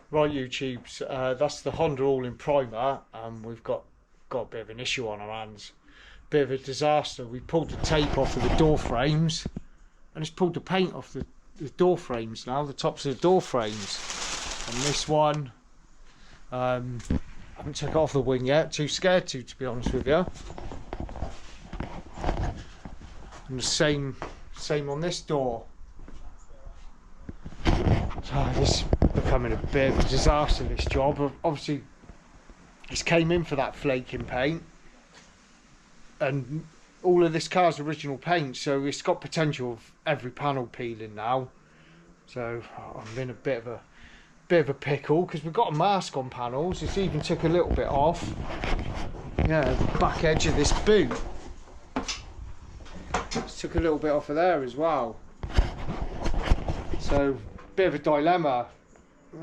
Right, YouTubes, that's the Honda all-in primer, and we've got a bit of an issue on our hands. Bit of a disaster. We pulled the tape off of the door frames, and it's pulled the paint off the door frames now, the tops of the door frames. And this one, I haven't took it off the wing yet, too scared to be honest with you. And the same on this door. So this is becoming a bit of a disaster, this job. Obviously it's came in for that flaking paint, and all of this car's original paint, so it's got potential of every panel peeling now. So I'm in a bit of a pickle, because we've got a mask on panels. It's even took a little bit off. Yeah, the back edge of this boot, it's took a little bit off of there as well. So bit of a dilemma.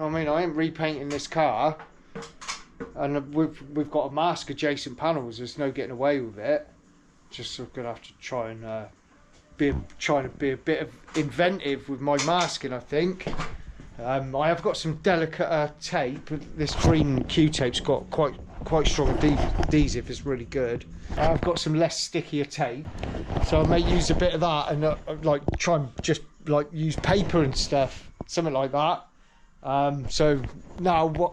I mean, I ain't repainting this car, and we've got a mask adjacent panels. There's no getting away with it. Just gonna have to try and be a bit of inventive with my masking, I think. I have got some delicate tape. This green Q-tape's got quite strong adhesive. It's really good. I've got some less stickier tape, so I may use a bit of that and like try and just like use paper and stuff, something like that. So now,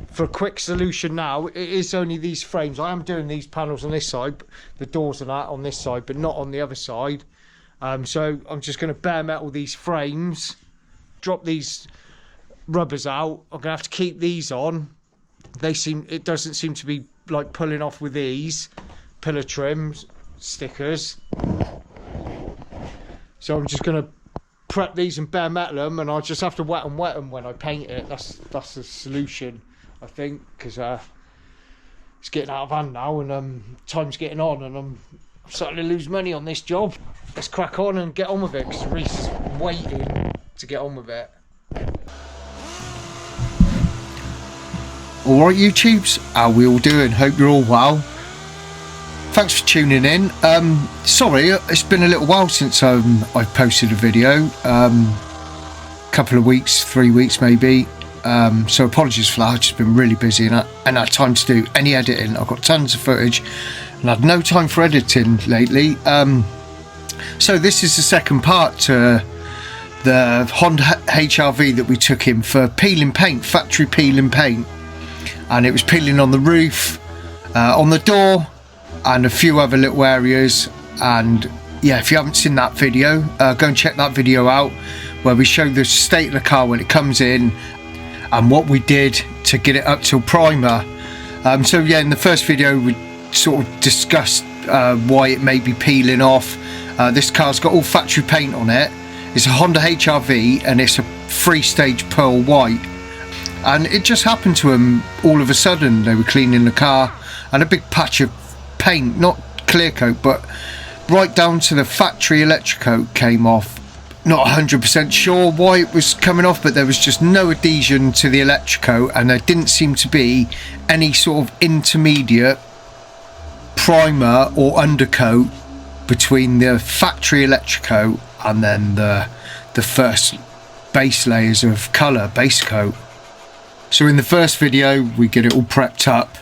for a quick solution now, it is only these frames. I am doing these panels on this side, the doors and that on this side, but not on the other side. So I'm just going to bare metal these frames, drop these rubbers out. I'm going to have to keep these on. It doesn't seem to be like pulling off with these pillar trims stickers. So I'm just going to prep these and bare metal them, and I'll just have to wet them when I paint it. That's the solution, I think, because it's getting out of hand now, and time's getting on, and I'm starting to lose money on this job. Let's crack on and get on with it, because Reese is waiting to get on with it. Alright YouTubes, how we all doing? Hope you're all well. Thanks for tuning in. Sorry, it's been a little while since I've posted a video. Couple of weeks, 3 weeks maybe. So apologies for that. I've just been really busy and I had time to do any editing. I've got tons of footage and I've no time for editing lately. So this is the second part to the Honda HRV that we took in for peeling paint, factory peeling paint. And it was peeling on the roof, on the door, and a few other little areas. And yeah, if you haven't seen that video, go and check that video out, where we show the state of the car when it comes in and what we did to get it up till primer. So yeah, in the first video we sort of discussed why it may be peeling off. This car's got all factory paint on it. It's a Honda HRV and it's a 3-stage pearl white. And it just happened to them all of a sudden. They were cleaning the car and a big patch of paint, not clear coat, but right down to the factory electric coat came off. Not 100% sure why it was coming off, but there was just no adhesion to the electric coat, and there didn't seem to be any sort of intermediate primer or undercoat between the factory electric coat and then the first base layers of colour, base coat. So in the first video we get it all prepped up.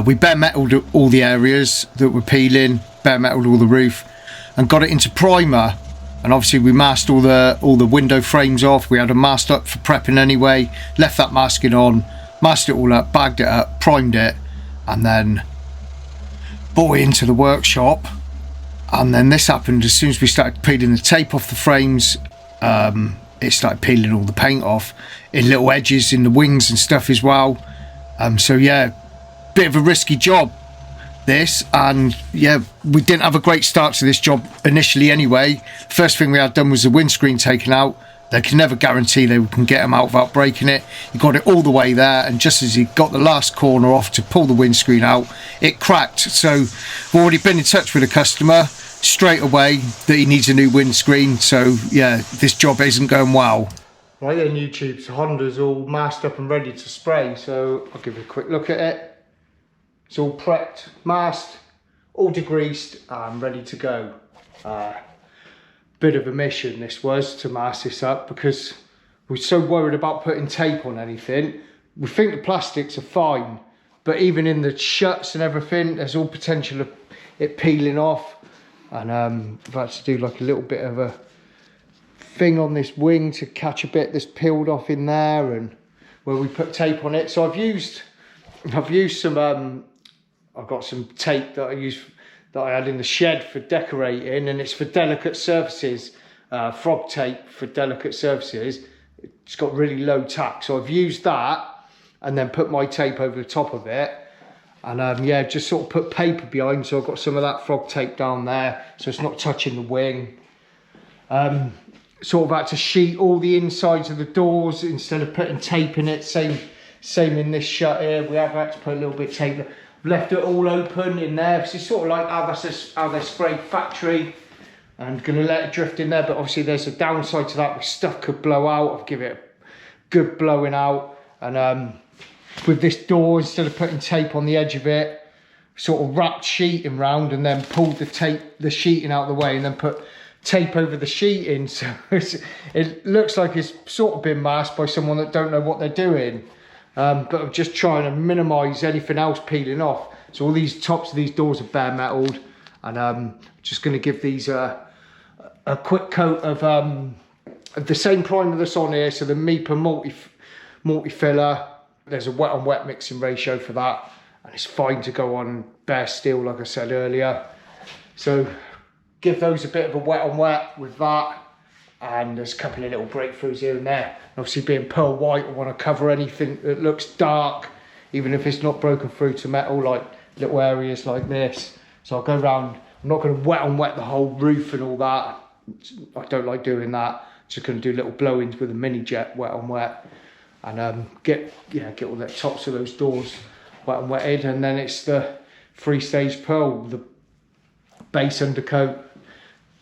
We bare metaled all the areas that were peeling, bare metaled all the roof, and got it into primer. And obviously we masked all the window frames off. We had them masked up for prepping anyway. Left that masking on, masked it all up, bagged it up, primed it, and then brought it into the workshop. And then this happened as soon as we started peeling the tape off the frames. It started peeling all the paint off in little edges in the wings and stuff as well. So yeah, bit of a risky job this, and yeah, we didn't have a great start to this job initially anyway. First thing we had done was the windscreen taken out. They can never guarantee they can get them out without breaking it. He got it all the way there, and just as he got the last corner off to pull the windscreen out, it cracked. So we've already been in touch with the customer straight away that he needs a new windscreen. So yeah, this job isn't going well. Right then YouTube, so Honda's all masked up and ready to spray, so I'll give you a quick look at it. It's all prepped, masked, all degreased and ready to go. Bit of a mission this was, to mask this up, because we're so worried about putting tape on anything. We think the plastics are fine, but even in the shuts and everything, there's all potential of it peeling off. And I've had to do like a little bit of a thing on this wing to catch a bit that's peeled off in there, and where we put tape on it. So I've used some I've got some tape that I had in the shed for decorating, and it's for delicate surfaces, frog tape for delicate surfaces. It's got really low tack, so I've used that and then put my tape over the top of it, and yeah, just sort of put paper behind, so I've got some of that frog tape down there so it's not touching the wing. Sort of had to sheet all the insides of the doors instead of putting tape in it. Same in this shut here, we have had to put a little bit of tape. I've left it all open in there, because it's sort of like how they're sprayed factory, and gonna let it drift in there, but obviously there's a downside to that, because stuff could blow out. I'll give it a good blowing out. And with this door, instead of putting tape on the edge of it, sort of wrapped sheeting round and then pulled the sheeting out of the way and then put tape over the sheeting, so it looks like it's sort of been masked by someone that don't know what they're doing. But I'm just trying to minimise anything else peeling off. So all these tops of these doors are bare metalled, and I'm just going to give these a quick coat of the same primer that's on here, so the Mipa Multifiller. There's a wet on wet mixing ratio for that, and it's fine to go on bare steel, like I said earlier. So give those a bit of a wet on wet with that, and there's a couple of little breakthroughs here and there. And obviously being pearl white, I want to cover anything that looks dark, even if it's not broken through to metal, like little areas like this. So I'll go around. I'm not going to wet on wet the whole roof and all that. I don't like doing that. Just going to do little blow-ins with a mini jet wet on wet, and get all the tops of those doors wet and wetted. And then it's the 3-stage pearl, the base undercoat,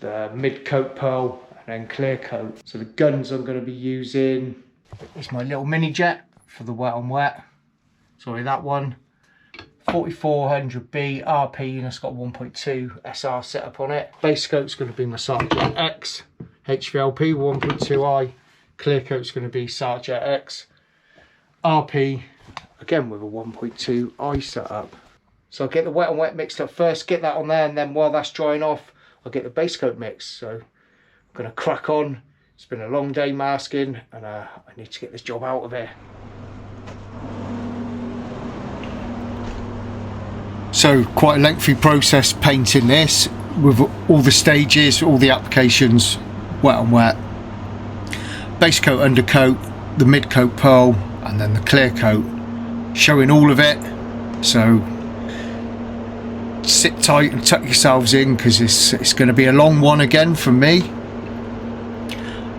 the mid coat pearl, and then clear coat. So the guns I'm going to be using is my little mini jet for the wet on wet. Sorry, that one. 4400B RP, and it's got 1.2 SR setup on it. Base coat's going to be my Satajet X HVLP 1.2i. Clear coat's going to be Satajet X RP, again with a 1.2i setup. So I'll get the wet and wet mixed up first, get that on there, and then while that's drying off, I'll get the base coat mixed. So I'm going to crack on. It's been a long day masking, and I need to get this job out of here. So quite a lengthy process painting this, with all the stages, all the applications, wet on wet. Base coat, undercoat, the mid coat pearl, and then the clear coat. Showing all of it. So sit tight and tuck yourselves in, because it's going to be a long one again from me.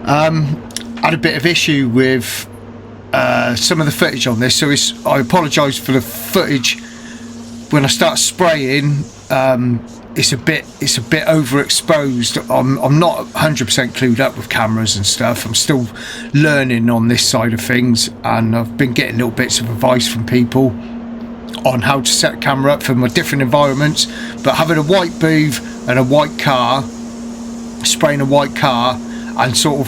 Had a bit of issue with some of the footage on this, so I apologise for the footage. When I start spraying, it's a bit overexposed. I'm not 100% clued up with cameras and stuff. I'm still learning on this side of things, and I've been getting little bits of advice from people on how to set a camera up for my different environments. But having a white booth and a white car, spraying a white car, and sort of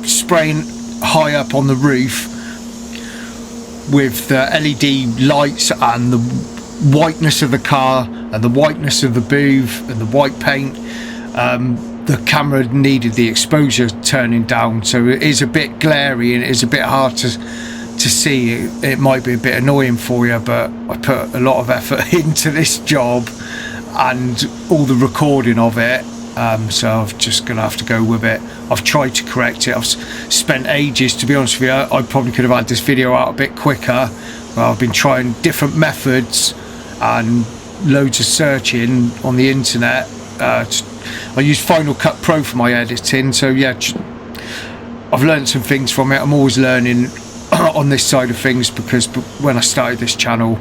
spraying high up on the roof with the LED lights and the whiteness of the car and the whiteness of the booth and the white paint, the camera needed the exposure turning down, so it is a bit glary and it is a bit hard to see. It might be a bit annoying for you, but I put a lot of effort into this job and all the recording of it, so I'm just gonna have to go with it. I've tried to correct it. I've spent ages, to be honest with you. I probably could have had this video out a bit quicker, but I've been trying different methods and loads of searching on the internet. I use Final Cut Pro for my editing, so yeah, I've learned some things from it. I'm always learning on this side of things, because when I started this channel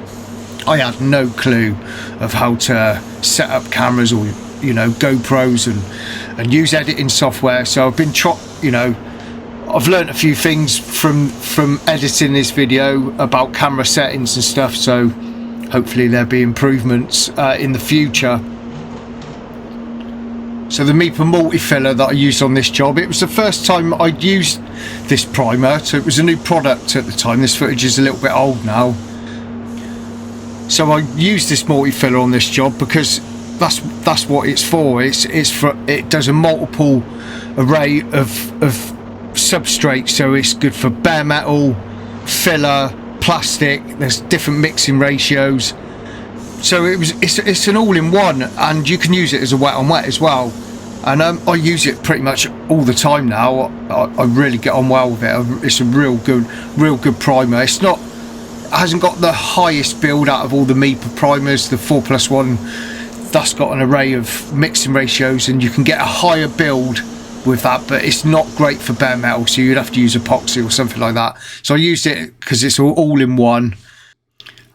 I had no clue of how to set up cameras or GoPros and use editing software. So I've been I've learned a few things from editing this video about camera settings and stuff, so hopefully there'll be improvements in the future. So the Mipa Multifiller that I used on this job, it was the first time I'd used this primer, so it was a new product at the time. This footage is a little bit old now. So I used this Multifiller on this job because that's what it's for. It does a multiple array of substrate, so it's good for bare metal, filler, plastic. There's different mixing ratios. So it's an all-in-one, and you can use it as a wet on wet as well. And I use it pretty much all the time now. I really get on well with it. It's a real good primer. It hasn't got the highest build out of all the Mipa primers. The 4+1, that's got an array of mixing ratios, and you can get a higher build with that, but it's not great for bare metal, so you'd have to use epoxy or something like that. So I used it because it's all in one.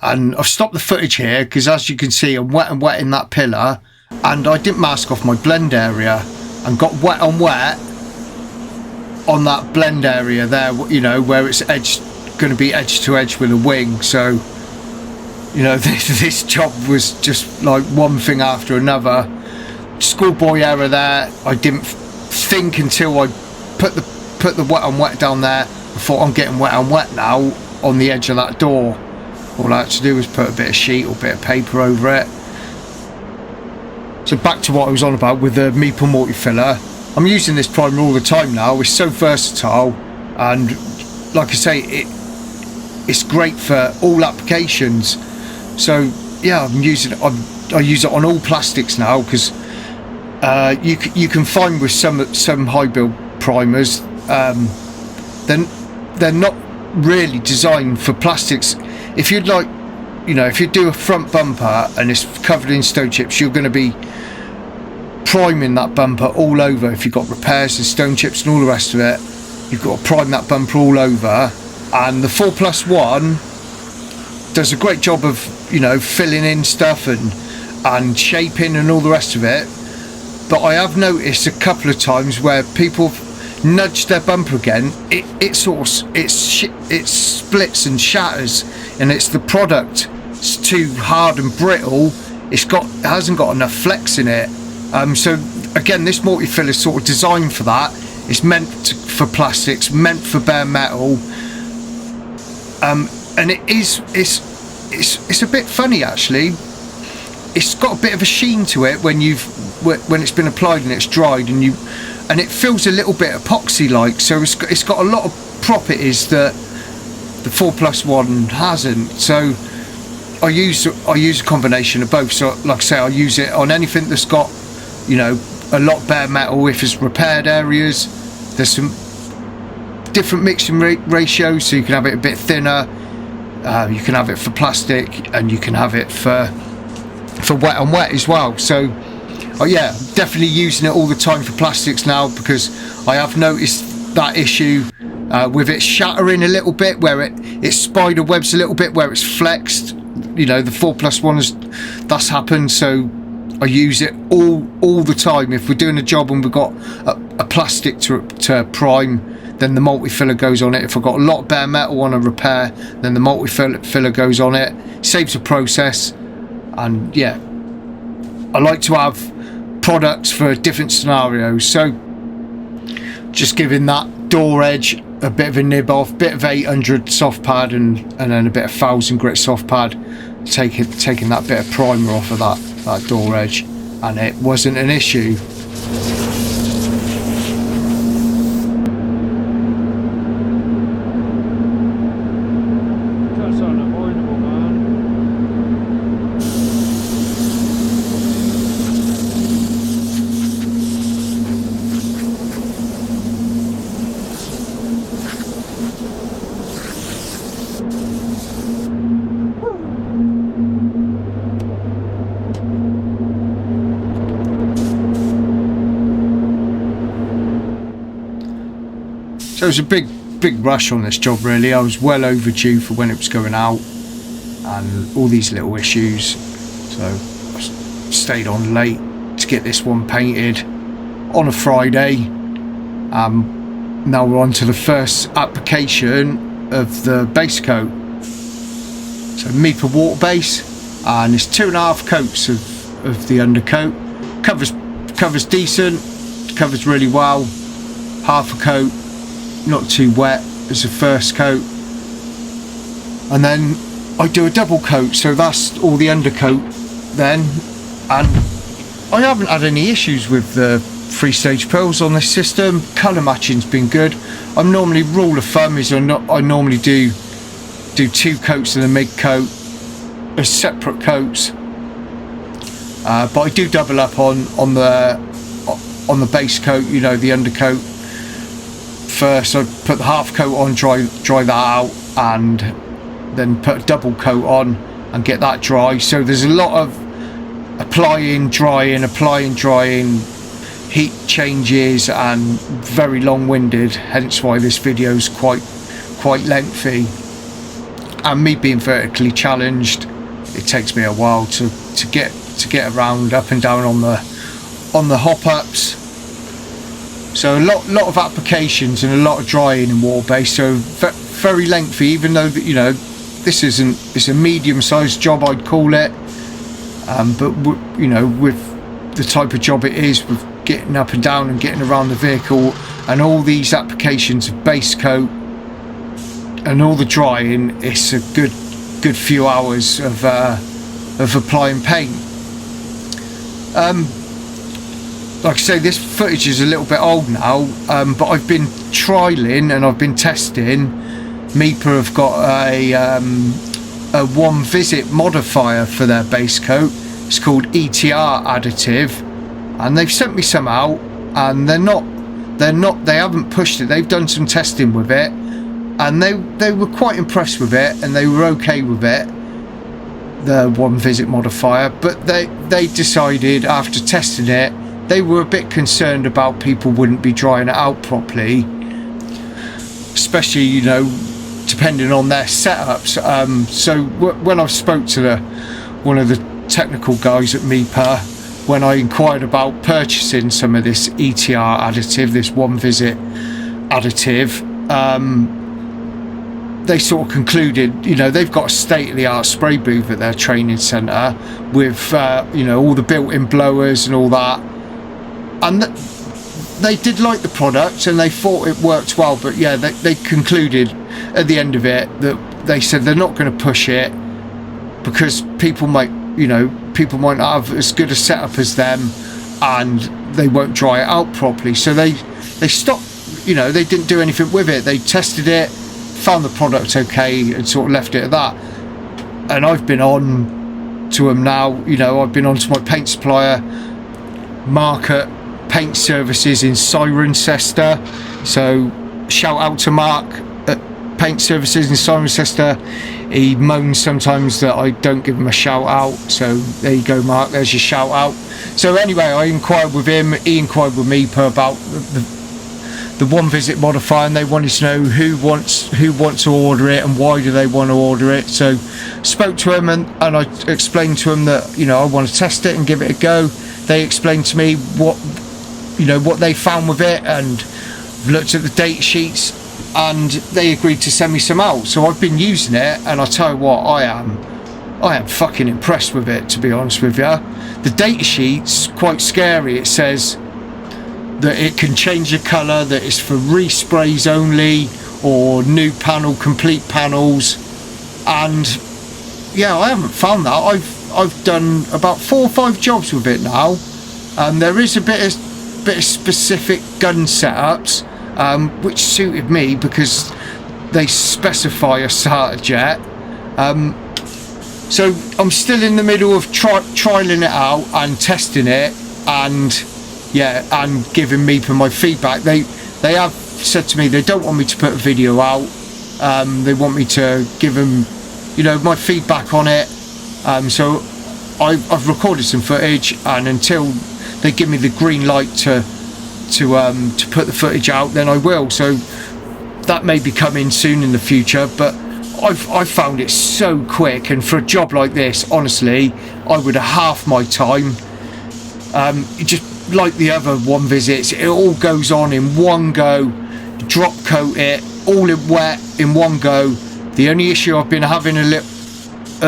And I've stopped the footage here because, as you can see, I'm wet in that pillar, and I didn't mask off my blend area and got wet on that blend area there, you know, where it's going to be edge to edge with a wing. So, you know, this job was just like one thing after another. Schoolboy error there. I didn't think until I put the wet on wet down there. I thought, I'm getting wet on wet now on the edge of that door. All I had to do was put a bit of sheet or a bit of paper over it. So back to what I was on about with the Mipa Multifiller. I'm using this primer all the time now. It's so versatile, and like I say, it's great for all applications. So yeah, I use it on all plastics now, because you can find with some high build primers, they're not really designed for plastics. If you'd like, you know, if you do a front bumper and it's covered in stone chips, you're going to be priming that bumper all over. If you've got repairs and stone chips and all the rest of it, you've got to prime that bumper all over. And the 4+1 does a great job of, you know, filling in stuff and shaping and all the rest of it. But I have noticed a couple of times where people nudge their bumper again, it splits and shatters, and it's the product. It's too hard and brittle. It hasn't got enough flex in it. So again, this Multifiller is sort of designed for that. It's meant for plastics, meant for bare metal, and it's a bit funny actually. It's got a bit of a sheen to it when it's been applied and it's dried, and it feels a little bit epoxy like. So it's got a lot of properties that the 4+1 hasn't. So I use a combination of both. So like I say, I use it on anything that's got, you know, a lot bare metal. If it's repaired areas, there's some different mixing ratios, so you can have it a bit thinner, you can have it for plastic, and you can have it for wet on wet as well. So yeah, definitely using it all the time for plastics now, because I have noticed that issue with it shattering a little bit, where it spider webs a little bit where it's flexed. You know, the 4+1 that's happened. So I use it all the time. If we're doing a job and we've got a plastic to prime, then the Multifiller goes on it. If I've got a lot of bare metal on a repair, then the Multifiller goes on it. Saves the process. And yeah, I like to have products for different scenarios. So just giving that door edge a bit of a nib off, bit of 800 soft pad, and then a bit of 1000 grit soft pad, taking that bit of primer off of that door edge, and it wasn't an issue. That's unavoidable, man. So it was a big rush on this job really. I was well overdue for when it was going out, and all these little issues. So I stayed on late to get this one painted on a Friday. Now we're on to the first application of the base coat. So Mipa water base, and it's 2.5 coats of the undercoat. Covers cover's decent, covers really well. Half a coat, not too wet as the first coat, and then I do a double coat, so that's all the undercoat then, and I haven't had any issues with the 3-stage pearls on this system. Colour matching's been good. I'm normally, rule of thumb is I normally do 2 coats of the mid coat as separate coats, but I do double up on the base coat, you know, the undercoat. First I put the half coat on, dry that out, and then put a double coat on and get that dry. So there's a lot of applying, drying, heat changes, and very long-winded, hence why this video is quite lengthy. And me being vertically challenged, it takes me a while to get around up and down on the hop-ups. So a lot of applications and a lot of drying in wall-based, so very lengthy, even though that, you know, it's a medium-sized job, I'd call it, but you know, with the type of job it is, with getting up and down and getting around the vehicle, and all these applications of base coat and all the drying, it's a good few hours of applying paint. Like I say, this footage is a little bit old now, but I've been trialing and I've been testing. Mipa have got a one visit modifier for their base coat. It's called ETR additive, and they've sent me some out, and they haven't pushed it. They've done some testing with it, and they were quite impressed with it, and they were okay with it, the one visit modifier. But they decided after testing it, they were a bit concerned about people wouldn't be drying it out properly, especially, you know, depending on their setups. So when I spoke to one of the technical guys at Mipa, when I inquired about purchasing some of this ETR additive, this one visit additive, they sort of concluded, you know, they've got a state-of-the-art spray booth at their training centre with you know, all the built-in blowers and all that, and they did like the product and they thought it worked well. But yeah, they concluded at the end of it that they said they're not going to push it because people might not have as good a setup as them, and they won't dry it out properly. So they stopped, you know, they didn't do anything with it. They tested it, found the product okay, and sort of left it at that. And I've been on to them now, you know, I've been on to my paint supplier, Market Paint Services in Cirencester. So shout out to Mark at Paint Services in Cirencester. He moans sometimes that I don't give him a shout out, so there you go, Mark, there's your shout out. So anyway, I inquired with him, he inquired with Mipa about the one visit modifier, and they wanted to know who wants to order it and why do they want to order it. So spoke to him, and I explained to him that, you know, I want to test it and give it a go. They explained to me what they found with it, and looked at the data sheets, and they agreed to send me some out. So I've been using it, and I tell you what, I am fucking impressed with it, to be honest with you. The data sheet's quite scary. It says that it can change the colour, that it's for resprays only, or new panel, complete panels. And yeah, I haven't found that. I've done about 4 or 5 jobs with it now. There is a bit of specific gun setups which suited me because they specify a Satajet. So I'm still in the middle of trialing it out and testing it, and yeah, and giving Mipa my feedback. They have said to me they don't want me to put a video out. They want me to give them, you know, my feedback on it. So I've recorded some footage, and until they give me the green light to put the footage out, then I will. So that may be coming soon in the future, but I've found it so quick, and for a job like this, honestly, I would have half my time. Just like the other one visits, it all goes on in one go, drop coat it, all in wet in one go. The only issue I've been having at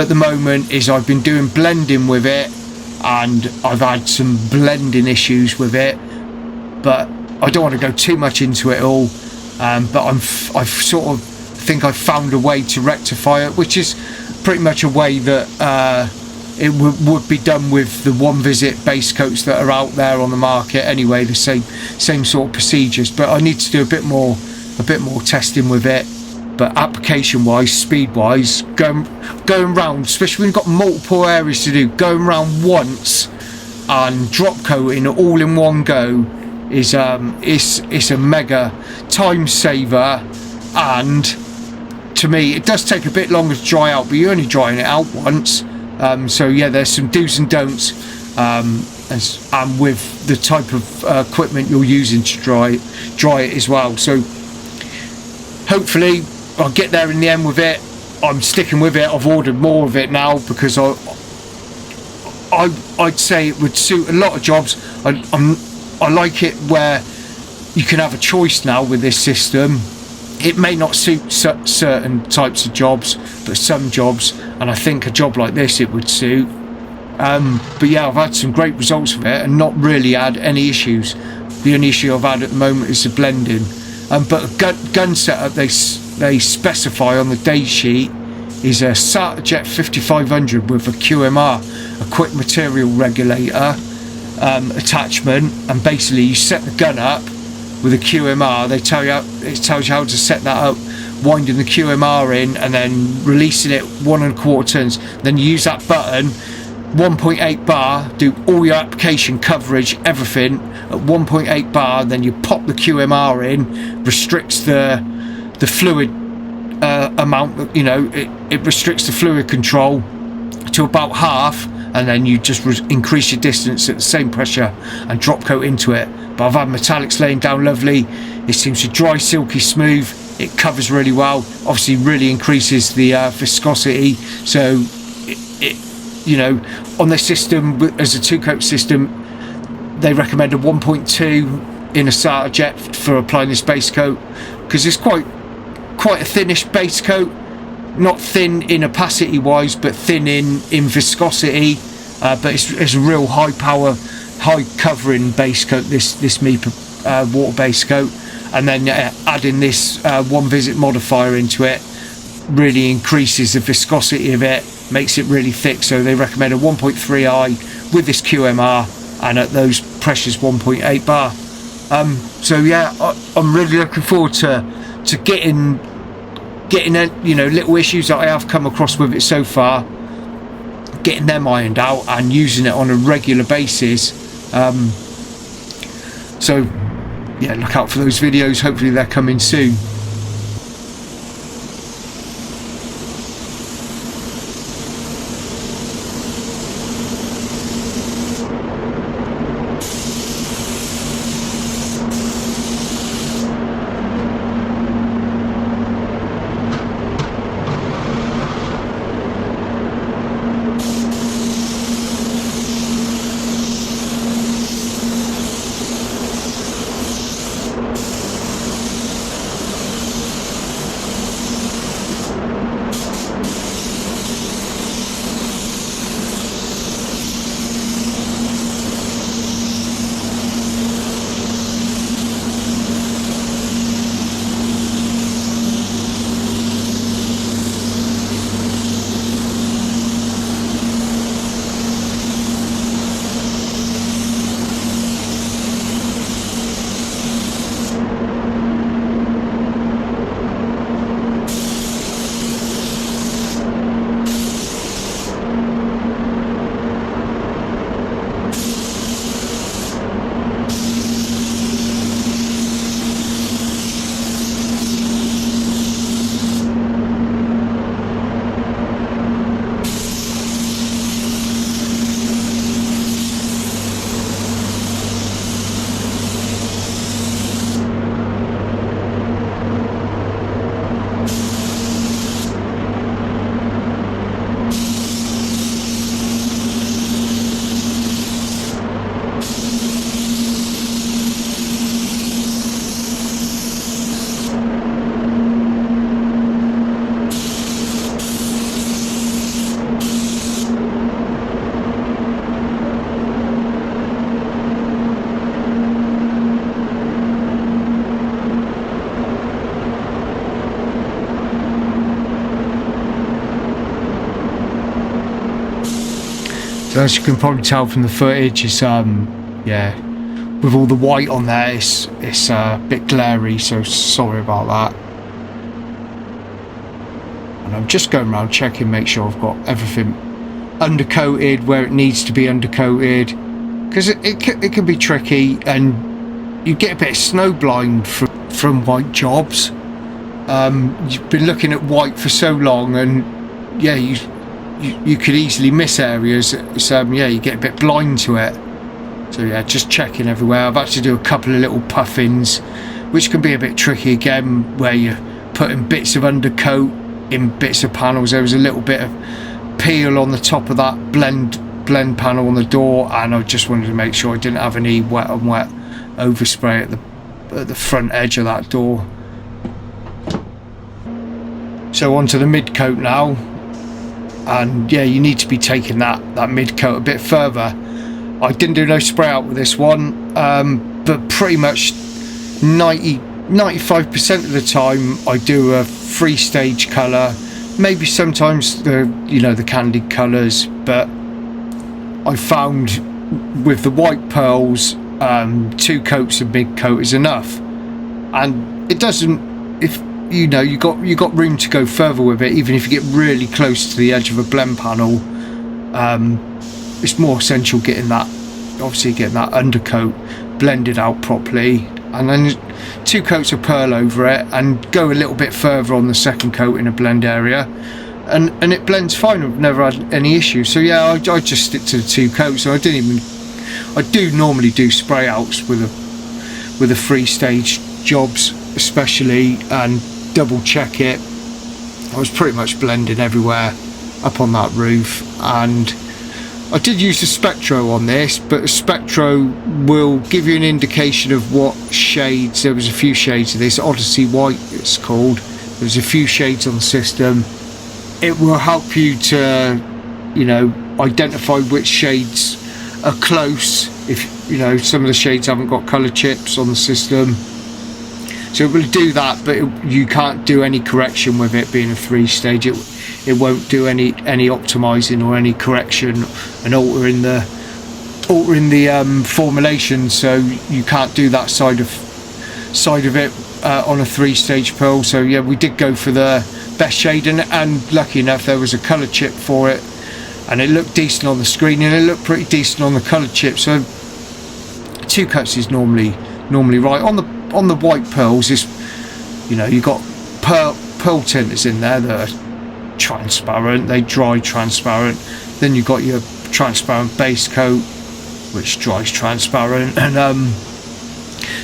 the moment is I've been doing blending with it, and I've had some blending issues with it, but I don't want to go too much into it all. But I've sort of think I've found a way to rectify it, which is pretty much a way that it would be done with the one visit base coats that are out there on the market anyway, the same sort of procedures. But I need to do a bit more testing with it. But application wise, speed wise, going round, especially when you've got multiple areas to do, going round once and drop coating all in one go is it's a mega time saver. And to me, it does take a bit longer to dry out, but you're only drying it out once. So yeah, there's some do's and don'ts, and with the type of equipment you're using to dry it as well. So hopefully I'll get there in the end with it. I'm sticking with it. I've ordered more of it now because I'd say it would suit a lot of jobs. I like it where you can have a choice now with this system. It may not suit certain types of jobs, but some jobs, and I think a job like this it would suit. But yeah, I've had some great results with it and not really had any issues. The only issue I've had at the moment is the blending. But gun setup they specify on the date sheet is a Satajet 5500 with a QMR, a quick material regulator attachment, and basically you set the gun up with a QMR. It tells you how to set that up, winding the QMR in and then releasing it 1 1/4 turns. Then you use that button, 1.8 bar, do all your application coverage, everything at 1.8 bar. Then you pop the QMR in, restricts the fluid amount. You know, it restricts the fluid control to about half, and then you just increase your distance at the same pressure and drop coat into it. But I've had metallics laying down lovely. It seems to dry silky smooth. It covers really well. Obviously really increases the viscosity. So it you know, on this system as a 2-coat system, they recommend a 1.2 in a Satajet for applying this base coat, because it's quite a thinnish base coat. Not thin in opacity wise, but thin in viscosity. But it's a real high power, high covering base coat, this Mipa water base coat. And then adding this one visit modifier into it really increases the viscosity of it, makes it really thick. So they recommend a 1.3i with this QMR, and at those pressures 1.8 bar. So yeah, I'm really looking forward to getting you know, little issues that I have come across with it so far, getting them ironed out and using it on a regular basis. So yeah, look out for those videos. Hopefully they're coming soon. as you can probably tell from the footage, it's yeah, with all the white on there, it's a bit glary, so sorry about that. And I'm just going around checking, make sure I've got everything undercoated where it needs to be undercoated, because it can be tricky, and you get a bit of snow blind from white jobs. You've been looking at white for so long, and yeah, you could easily miss areas. So yeah, you get a bit blind to it. So yeah, just checking everywhere. I've had to do a couple of little puffins, which can be a bit tricky again, where you're putting bits of undercoat in bits of panels. There was a little bit of peel on the top of that blend panel on the door, and I just wanted to make sure I didn't have any wet on wet overspray at the front edge of that door. So onto the mid coat now, and yeah, you need to be taking that mid coat a bit further. I didn't do no spray out with this one, but pretty much 95% of the time I do a 3-stage colour, maybe sometimes the candied colours, but I found with the white pearls, 2 coats of mid coat is enough, and it doesn't, if you got room to go further with it, even if you get really close to the edge of a blend panel. It's more essential getting that undercoat blended out properly, and then 2 coats of pearl over it, and go a little bit further on the second coat in a blend area, and it blends fine. I've never had any issues. So yeah, I just stick to the 2 coats. And I do normally do spray outs with a 3-stage jobs especially, and double check it. I was pretty much blending everywhere up on that roof, and I did use the Spectro on this, but the Spectro will give you an indication of what shades. There was a few shades of this, Odyssey White it's called. There's a few shades on the system. It will help you to, identify which shades are close, if some of the shades haven't got colour chips on the system. So it will do that, but you can't do any correction with it being a 3-stage. It won't do any optimizing or any correction and altering the formulation. So you can't do that side of it on a 3-stage pearl. So yeah, we did go for the best shade, and lucky enough there was a colour chip for it, and it looked decent on the screen, and it looked pretty decent on the colour chip. So 2 coats is normally right. On the white pearls, is you got pearl tinters in there that are transparent, they dry transparent. Then you've got your transparent base coat, which dries transparent, and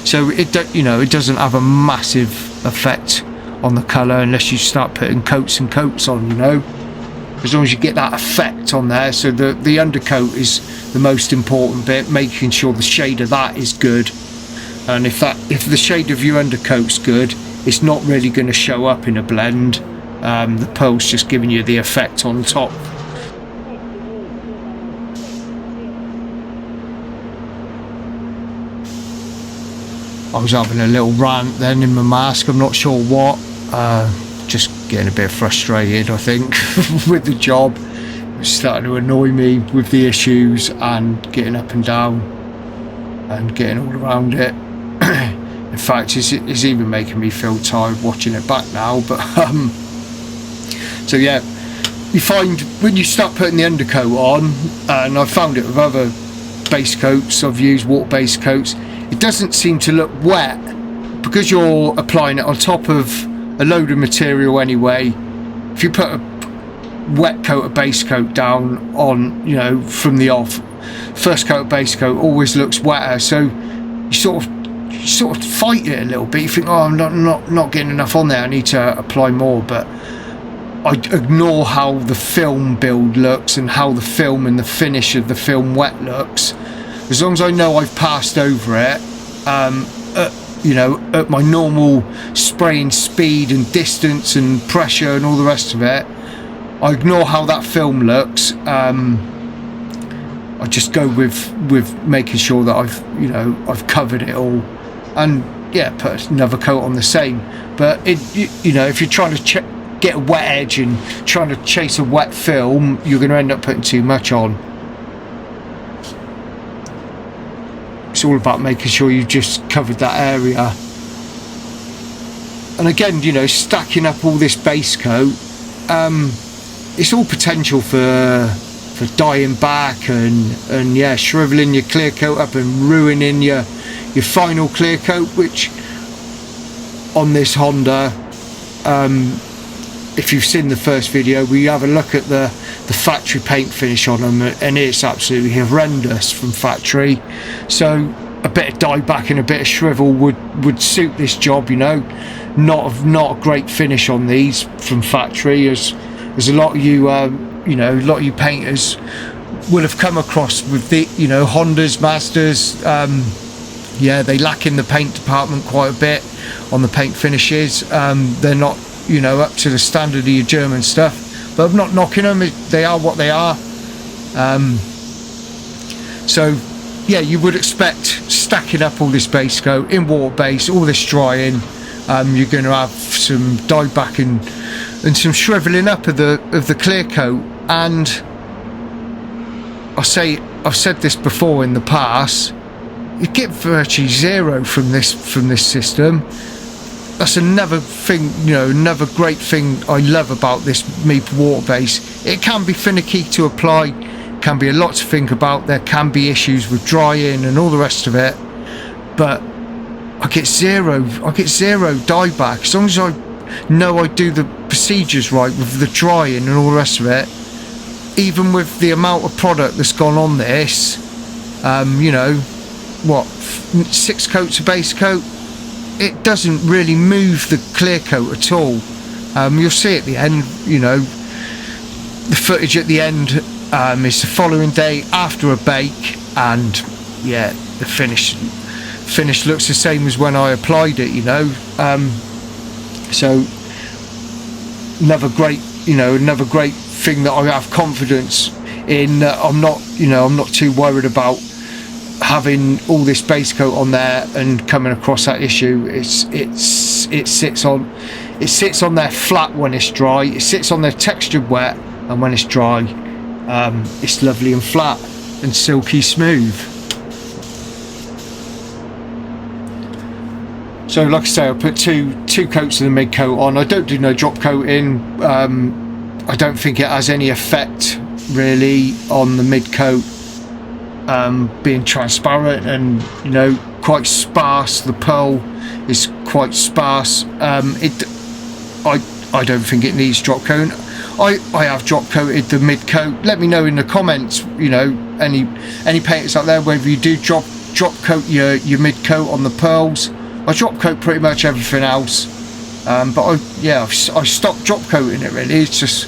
so it doesn't have a massive effect on the colour unless you start putting coats and coats on, as long as you get that effect on there. So the undercoat is the most important bit, making sure the shade of that is good. And if the shade of your undercoat's good, it's not really going to show up in a blend. The pearl's just giving you the effect on top. I was having a little rant then in my mask, I'm not sure what, just getting a bit frustrated, I think, with the job. It was starting to annoy me with the issues and getting up and down and getting all around it. In fact, it's even making me feel tired watching it back now. But so yeah, you find when you start putting the undercoat on, and I've found it with other base coats I've used, water base coats, it doesn't seem to look wet because you're applying it on top of a load of material anyway. If you put a wet coat of base coat down on, from the off, first coat of base coat always looks wetter, so you sort of fight it a little bit. You think, oh, I'm not getting enough on there, I need to apply more. But I ignore how the film build looks and how the film and the finish of the film wet looks. As long as I know I've passed over it, at my normal spraying speed and distance and pressure and all the rest of it, I ignore how that film looks. I just go with making sure that I've covered it all, and yeah, put another coat on the same. But if you're trying to get a wet edge and trying to chase a wet film, you're going to end up putting too much on. it's all about making sure you've just covered that area. And again, you know, stacking up all this base coat, it's all potential for dyeing back and yeah, shriveling your clear coat up and ruining your final clear coat, which on this Honda, if you've seen the first video, we have a look at the factory paint finish on them, and it's absolutely horrendous from factory. So a bit of dye back and a bit of shrivel would suit this job, you know. Not a great finish on these from factory, as a lot of you you know, a lot of you painters will have come across with the, you know, Hondas, Mazdas. Yeah, they lack in the paint department quite a bit on the paint finishes. They're not, you know, up to the standard of your German stuff, but I'm not knocking them. They are what they are. So yeah, you would expect, stacking up all this base coat in water base, all this drying, you're going to have some dye back and some shriveling up of the clear coat. And I've said this before in the past, you get virtually zero from this system. That's another thing, you know, another great thing I love about this Mipa water base. It can be finicky to apply, can be a lot to think about. There can be issues with drying and all the rest of it, but I get zero dye back as long as I know I do the procedures right with the drying and all the rest of it. Even with the amount of product that's gone on this, you know, what, 6 coats of base coat, it doesn't really move the clear coat at all. You'll see at the end, you know, the footage at the end is the following day after a bake, and yeah, the finish looks the same as when I applied it, you know. So another great thing that I have confidence in. I'm not too worried about having all this base coat on there and coming across that issue. It sits on there flat when it's dry. It sits on there textured wet, and when it's dry, it's lovely and flat and silky smooth. So like I say, I put two coats of the mid coat on. I don't do no drop coating. I don't think it has any effect really on the mid coat being transparent and, you know, quite sparse. The pearl is quite sparse. I don't think it needs drop coating. I have drop coated the mid coat. Let me know in the comments, you know, any painters out there, whether you do drop coat your mid coat on the pearls. I drop coat pretty much everything else, but I stopped drop coating it really. It's just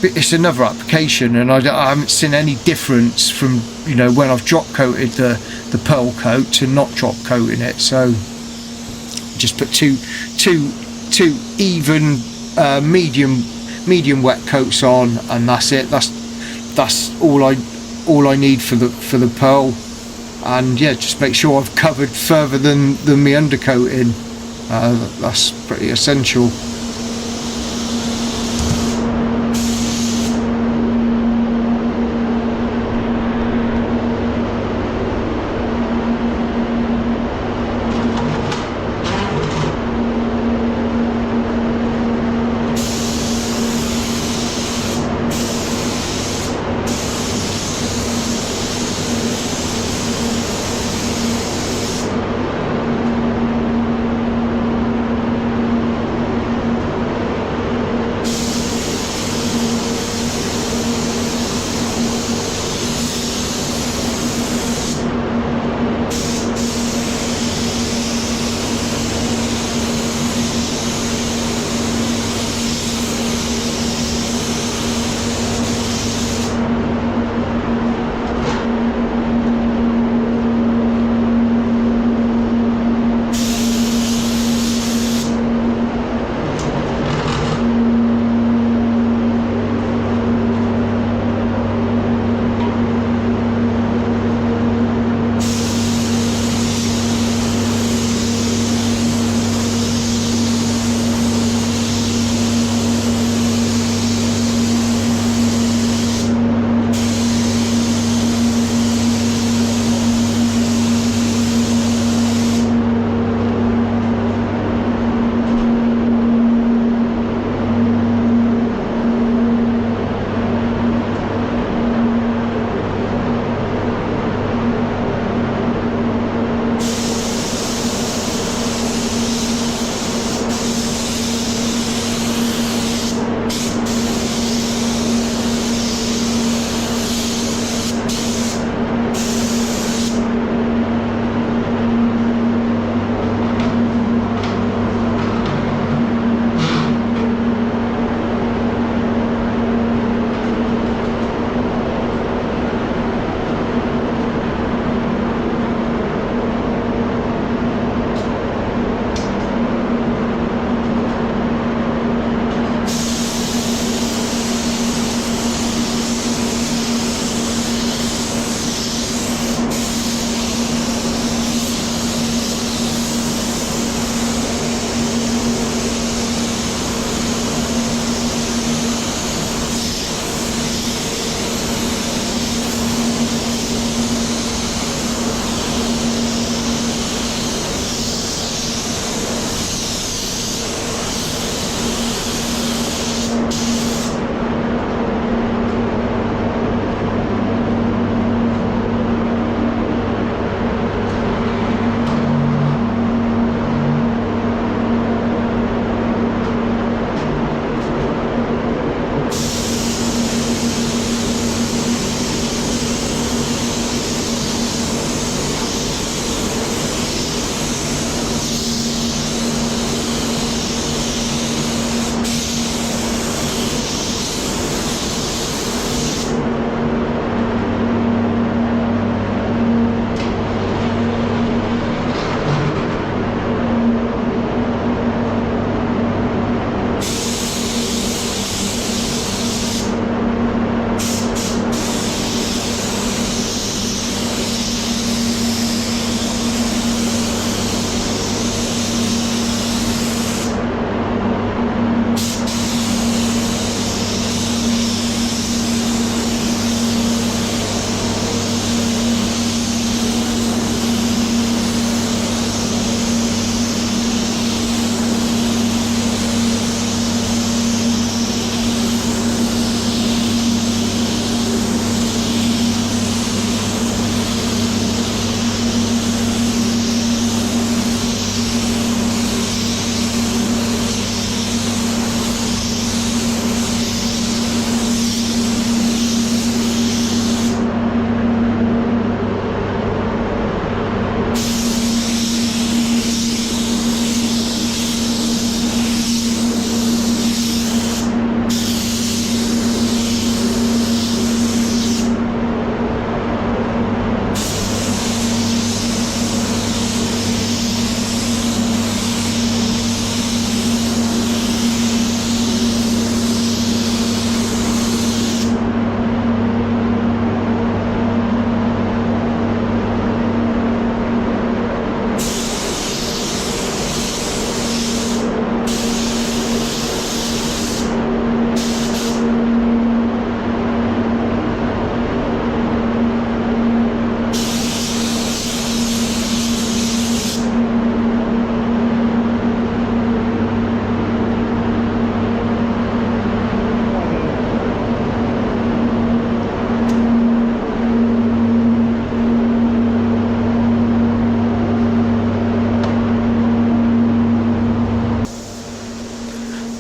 it's another application, and I haven't seen any difference from, you know, when I've drop coated the pearl coat to not drop coating it. So just put two even medium wet coats on, and that's it. That's all I need for the pearl. And yeah, just make sure I've covered further than my undercoating. That's pretty essential.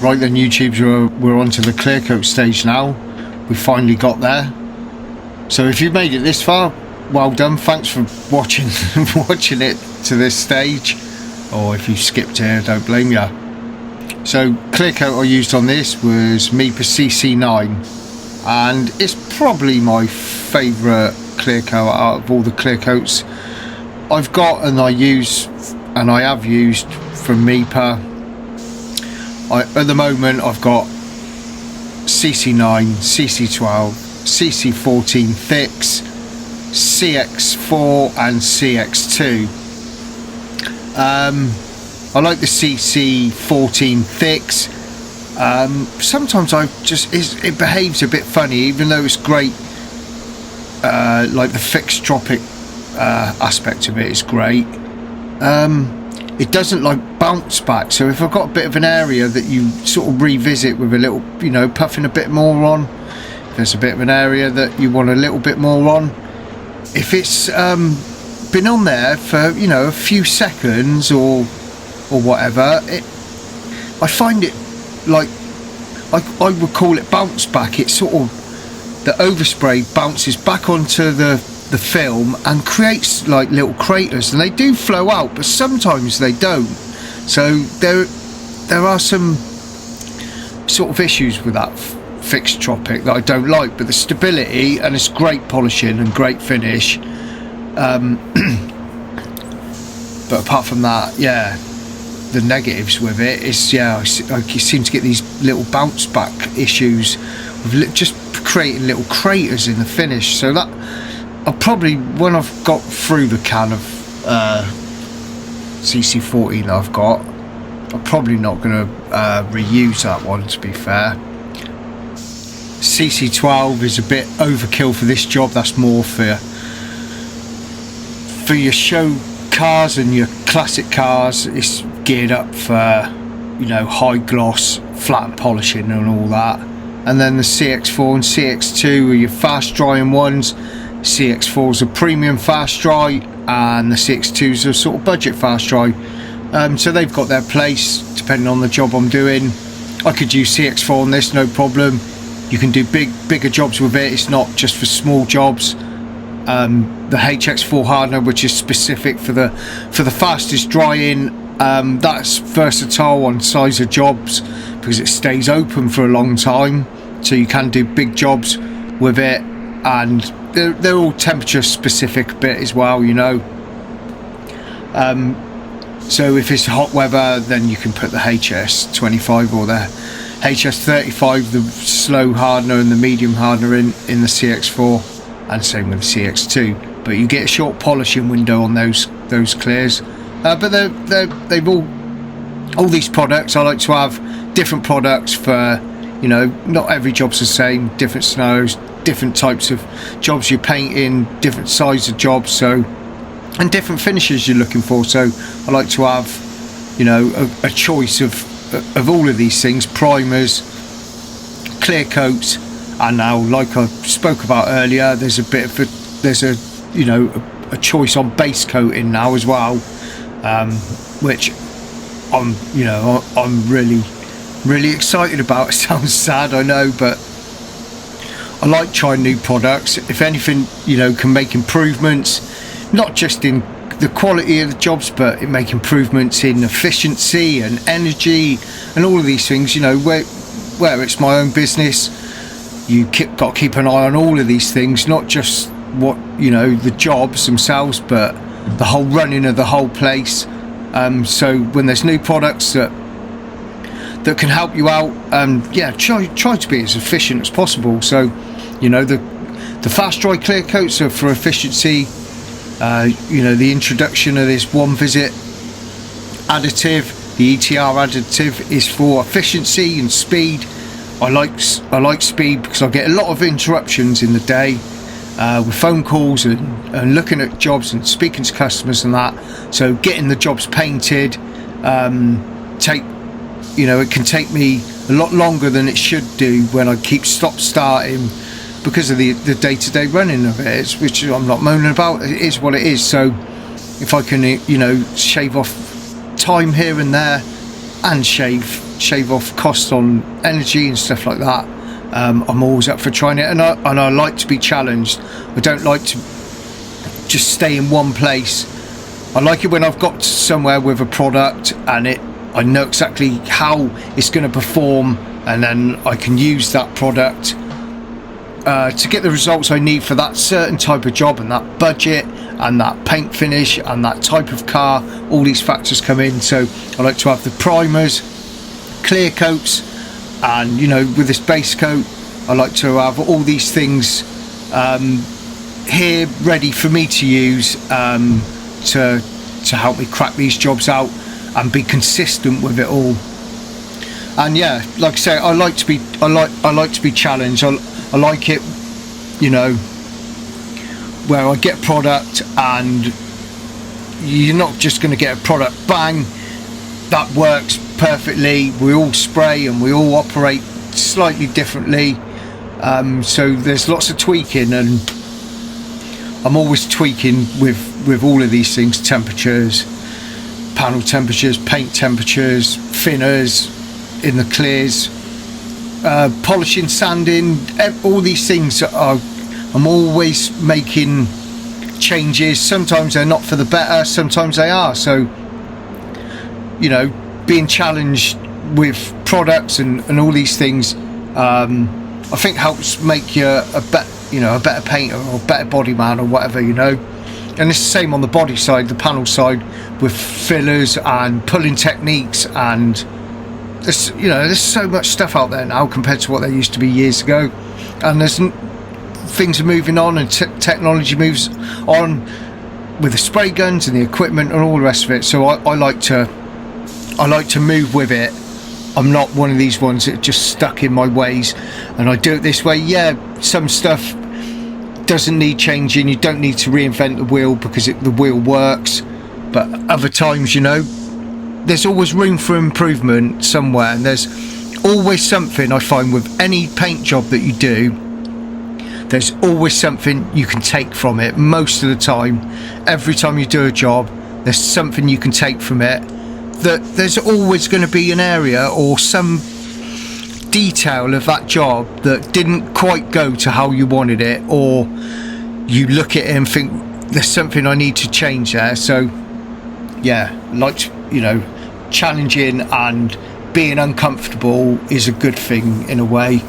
Right then, YouTubers, we're on to the clear coat stage now. We finally got there. So if you made it this far, well done. Thanks for watching watching it to this stage. Or if you skipped here, don't blame you. So clear coat I used on this was Mipa CC9, and it's probably my favourite clear coat out of all the clear coats I've got, and I have used from Mipa. At the moment I've got CC9, CC12, CC14 thicks, CX4 and CX2. I like the CC14 thicks. Sometimes it behaves a bit funny, even though it's great. Like the fixed tropic aspect of it is great. It doesn't like bounce back, so if I've got a bit of an area that you sort of revisit with a little, you know, puffing a bit more on, if there's a bit of an area that you want a little bit more on, if it's been on there for, you know, a few seconds or whatever, I find it like I would call it bounce back. It's sort of, the overspray bounces back onto the film and creates like little craters, and they do flow out, but sometimes they don't. So there are some sort of issues with that fixed tropic that I don't like, but the stability, and it's great polishing and great finish, but apart from that, yeah, the negatives with it is, yeah, I seem to get these little bounce back issues with just creating little craters in the finish. So that I'll probably, when I've got through the can of CC14 I've got, I'm probably not going to reuse that one, to be fair. CC12 is a bit overkill for this job. That's more for your show cars and your classic cars. It's geared up for, you know, high gloss, flat polishing and all that. And then the CX4 and CX2 are your fast drying ones. CX4 is a premium fast dry, and the CX2s are sort of budget fast dry. So they've got their place depending on the job I'm doing. I could use CX4 on this, no problem. You can do bigger jobs with it. It's not just for small jobs. The HX4 hardener, which is specific for the fastest drying, that's versatile on size of jobs because it stays open for a long time, so you can do big jobs with it. And they're all temperature specific a bit as well, you know. So if it's hot weather, then you can put the HS25 or the HS35, the slow hardener and the medium hardener in the CX4, and same with the CX2. But you get a short polishing window on those clears. But they've all these products. I like to have different products for, you know, not every job's the same, different scenarios, different types of jobs you're painting, different size of jobs, so, and different finishes you're looking for. So I like to have, you know, a choice of all of these things: primers, clear coats, and now, like I spoke about earlier, there's a you know, a choice on base coating now as well, which I'm really excited about. It sounds sad, I know, but I like trying new products. If anything, you know, can make improvements, not just in the quality of the jobs, but it make improvements in efficiency and energy and all of these things. You know, where it's my own business, you got to keep an eye on all of these things, not just what, you know, the jobs themselves, but the whole running of the whole place. So when there's new products that can help you out, yeah, try to be as efficient as possible. So, you know, the fast dry clear coats are for efficiency. You know, the introduction of this one visit additive, the ETR additive, is for efficiency and speed. I like speed because I get a lot of interruptions in the day with phone calls and looking at jobs and speaking to customers and that. So getting the jobs painted, you know, it can take me a lot longer than it should do when I keep starting because of the day-to-day running of it, which I'm not moaning about. It is what it is. So if I can, you know, shave off time here and there and shave shave off costs on energy and stuff like that, I'm always up for trying it, and I like to be challenged. I don't like to just stay in one place. I like it when I've got somewhere with a product and I know exactly how it's going to perform, and then I can use that product to get the results I need for that certain type of job and that budget and that paint finish and that type of car. All these factors come in, so I like to have the primers, clear coats, and you know, with this base coat I like to have all these things here ready for me to use to help me crack these jobs out and be consistent with it all. And yeah, like I say, I like to be challenged. I like it, you know, where I get product and you're not just going to get a product bang that works perfectly. We all spray and we all operate slightly differently, so there's lots of tweaking, and I'm always tweaking with all of these things: temperatures, panel temperatures, paint temperatures, thinners in the clears, polishing, sanding, all these things I'm always making changes. Sometimes they're not for the better, sometimes they are. So, you know, being challenged with products and all these things, I think helps make you a better painter or better body man or whatever, you know. And it's the same on the body side, the panel side, with fillers and pulling techniques, and there's, you know, there's so much stuff out there now compared to what there used to be years ago, and things are moving on, and technology moves on with the spray guns and the equipment and all the rest of it. So I like to move with it. I'm not one of these ones that just stuck in my ways and I do it this way. Yeah, some stuff doesn't need changing. You don't need to reinvent the wheel because the wheel works. But other times, you know, there's always room for improvement somewhere, and there's always something I find with any paint job that you do. There's always something you can take from it. Most of the time, every time you do a job, there's something you can take from it. That there's always going to be an area or some detail of that job that didn't quite go to how you wanted it, or you look at it and think there's something I need to change there. So yeah, like, you know, challenging and being uncomfortable is a good thing in a way.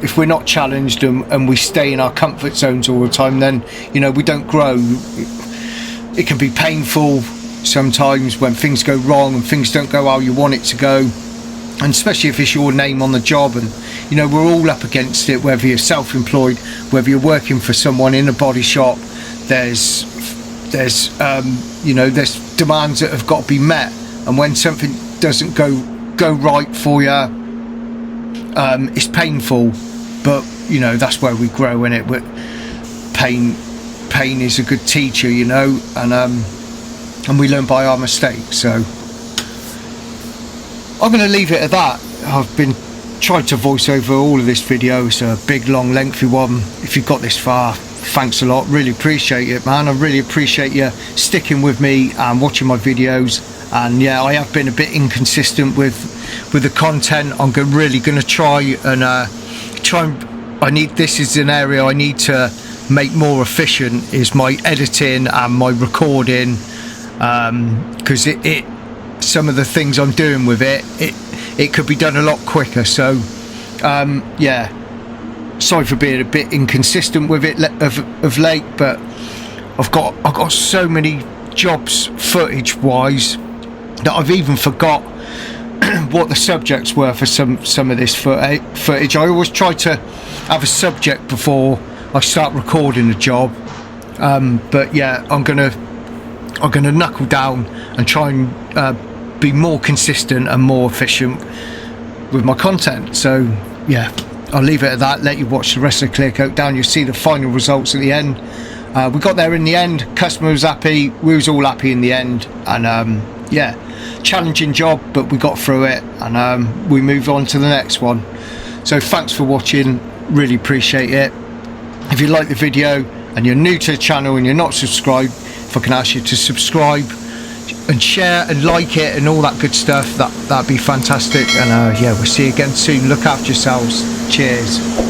If we're not challenged and we stay in our comfort zones all the time, then, you know, we don't grow. It can be painful sometimes when things go wrong and things don't go how you want it to go, and especially if it's your name on the job. And you know, we're all up against it, whether you're self-employed, whether you're working for someone in a body shop. There's you know, there's demands that have got to be met, and when something doesn't go right for you, it's painful, but you know, that's where we grow in it. Pain is a good teacher, you know, and we learn by our mistakes. So I'm going to leave it at that. I've been trying to voice over all of this video. It's a big, long, lengthy one. If you've got this far, thanks a lot. Really appreciate it, man. I really appreciate you sticking with me and watching my videos. And yeah, I have been a bit inconsistent with the content. I'm really going to try and this is an area I need to make more efficient, is my editing and my recording, because some of the things I'm doing with it could be done a lot quicker. So yeah, sorry for being a bit inconsistent with it of late, but I've got so many jobs footage wise that I've even forgot what the subjects were for some of this footage. I always try to have a subject before I start recording a job, but yeah, I'm gonna knuckle down and try and be more consistent and more efficient with my content. So yeah, I'll leave it at that, let you watch the rest of the clear coat down. You'll see the final results at the end. We got there in the end, customer was happy, we was all happy in the end, and yeah, challenging job, but we got through it, and we moved on to the next one. So thanks for watching, really appreciate it. If you like the video and you're new to the channel and you're not subscribed, if I can ask you to subscribe, and share and like it and all that good stuff. That'd be fantastic. And yeah, we'll see you again soon. Look after yourselves. Cheers.